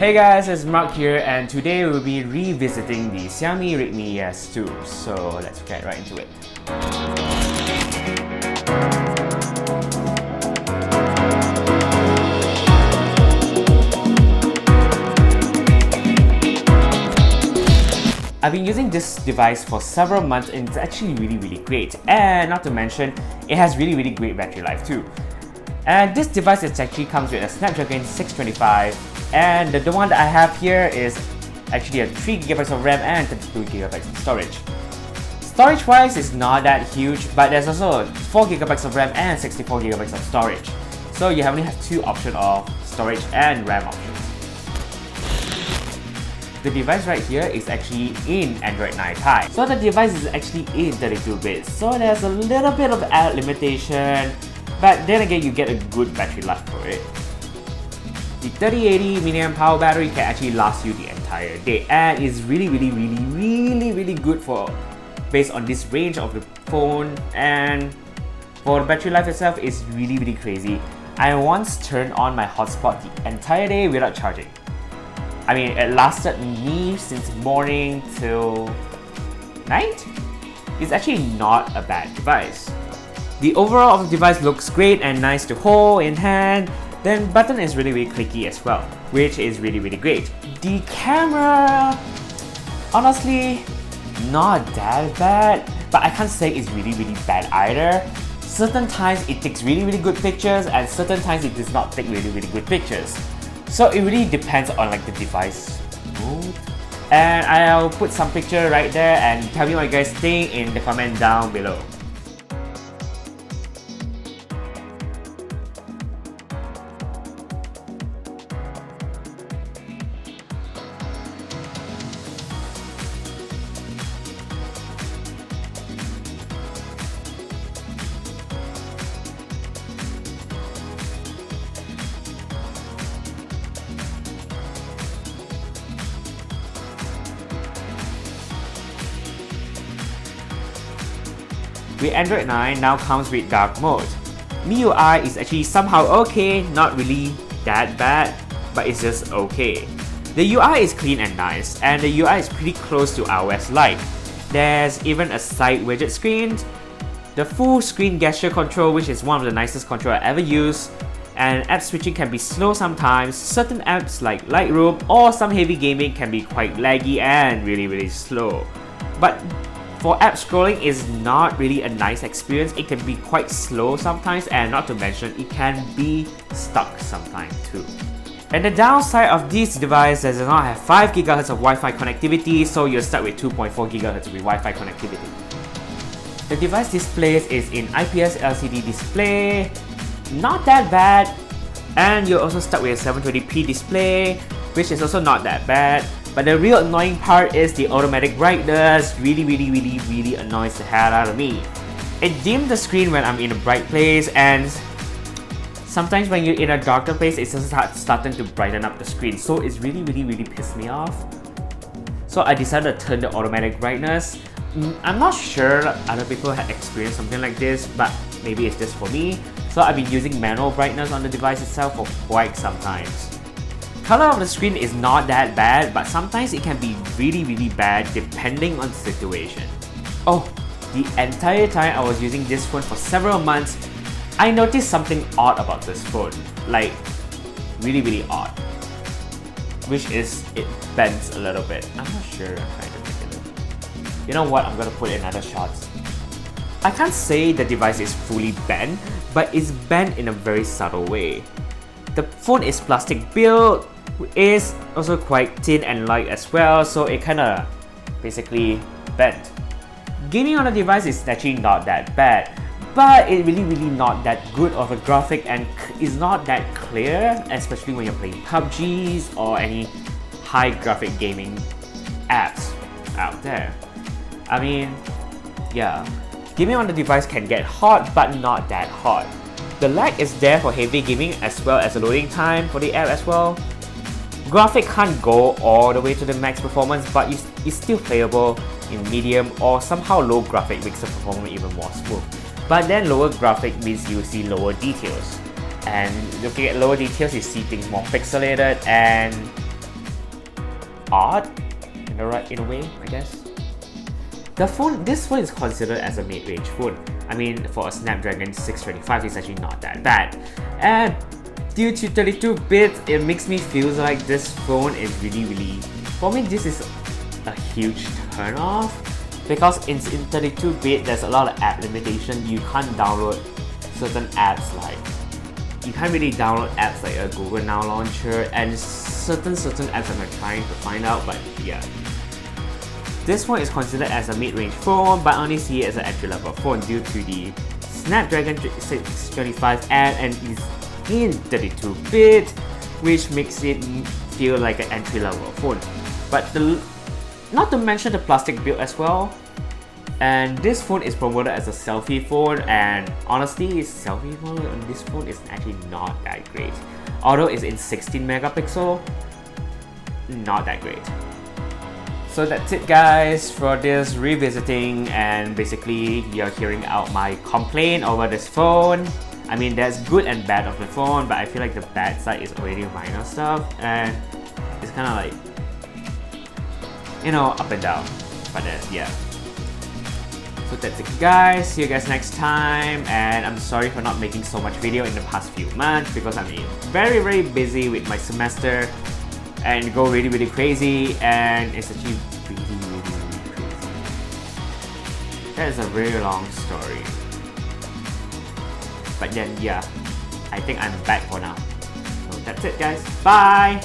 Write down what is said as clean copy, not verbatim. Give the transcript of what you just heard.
Hey guys, it's Mark here, and today we'll be revisiting the Xiaomi Redmi S2. So let's get right into it. I've been using this device for several months and it's actually really great, and not to mention it has really great battery life too. And this device actually comes with a Snapdragon 625, and the one that I have here is actually a 3GB of RAM and 32GB of storage. Storage wise is not that huge, but there's also 4GB of RAM and 64GB of storage. So you only have two options of storage and RAM options. The device right here is actually in Android 9 type. So the device is actually in 32-bit. So there's a little bit of add limitation, but then again you get a good battery life for it. The 3080 mAh power battery can actually last you the entire day and is really good for based on this range of the phone, and for the battery life itself is really crazy. I once turned on my hotspot the entire day without charging. I mean, it lasted me since morning till night. It's actually not a bad device. The overall of the device looks great and nice to hold in hand. Then button is really clicky as well, which is really great. The camera, honestly, not that bad, but I can't say it's really bad either. Certain times it takes really good pictures, and certain times it does not take really good pictures. So it really depends on like the device mood. And I'll put some picture right there and tell me what you guys think in the comment down below. With Android 9 now comes with dark mode. MIUI is actually somehow okay, not really that bad, but it's just okay. The UI is clean and nice, and the UI is pretty close to iOS-like. There's even a side widget screen, the full screen gesture control, which is one of the nicest control I ever used, and app switching can be slow sometimes. Certain apps like Lightroom or some heavy gaming can be quite laggy and really slow. But for app scrolling is not really a nice experience. It can be quite slow sometimes, and not to mention it can be stuck sometimes too. And the downside of this device does not have 5 GHz of Wi-Fi connectivity, so you're stuck with 2.4 GHz with Wi-Fi connectivity. The device displays is in IPS LCD display, not that bad, and you're also stuck with a 720p display, which is also not that bad. But the real annoying part is the automatic brightness really annoys the hell out of me. It dims the screen when I'm in a bright place, and sometimes when you're in a darker place, it's just starting to brighten up the screen. So it's really pissed me off. So I decided to turn the automatic brightness. I'm not sure other people have experienced something like this, but maybe it's just for me. So I've been using manual brightness on the device itself for quite some time. Color of the screen is not that bad, but sometimes it can be really bad depending on the situation. Oh, the entire time I was using this phone for several months, I noticed something odd about this phone. Like, really odd. Which is, it bends a little bit. I'm not sure I'm trying to make it look. You know what, I'm gonna put another shot. I can't say the device is fully bent, but it's bent in a very subtle way. The phone is plastic built, is also quite thin and light as well, so it kinda basically bent. Gaming on the device is actually not that bad, but it really not that good of a graphic and is not that clear, especially when you're playing PUBGs or any high graphic gaming apps out there. I mean, yeah, gaming on the device can get hot, but not that hot. The lag is there for heavy gaming as well as the loading time for the app as well. Graphic can't go all the way to the max performance, but it's still playable in medium, or somehow low graphic makes the performance even more smooth. But then lower graphic means you see lower details. And looking at lower details, you see things more pixelated, and odd in a way, I guess. This phone is considered as a mid-range phone. I mean, for a Snapdragon 625, it's actually not that bad. And due to 32-bit, it makes me feel like this phone is really, for me, this is a huge turn off. Because in 32-bit, there's a lot of app limitation. You can't download certain apps you can't really download apps like a Google Now launcher and certain apps I'm trying to find out, but yeah. This one is considered as a mid-range phone, but I only see it as an entry-level phone due to the Snapdragon 625 and is in 32-bit, which makes it feel like an entry-level phone. But not to mention the plastic build as well. And this phone is promoted as a selfie phone, and honestly, selfie phone on this phone is actually not that great. Although it's in 16 megapixel, not that great. So that's it guys for this revisiting, and basically you're hearing out my complaint over this phone. I mean, there's good and bad of the phone, but I feel like the bad side is already minor stuff, and it's kind of like, you know, up and down. But yeah. So that's it guys, see you guys next time, and I'm sorry for not making so much video in the past few months because I'm very busy with my semester and go really crazy, and it's actually really crazy. That is a very long story. But then yeah, I think I'm back for now. So that's it guys, bye!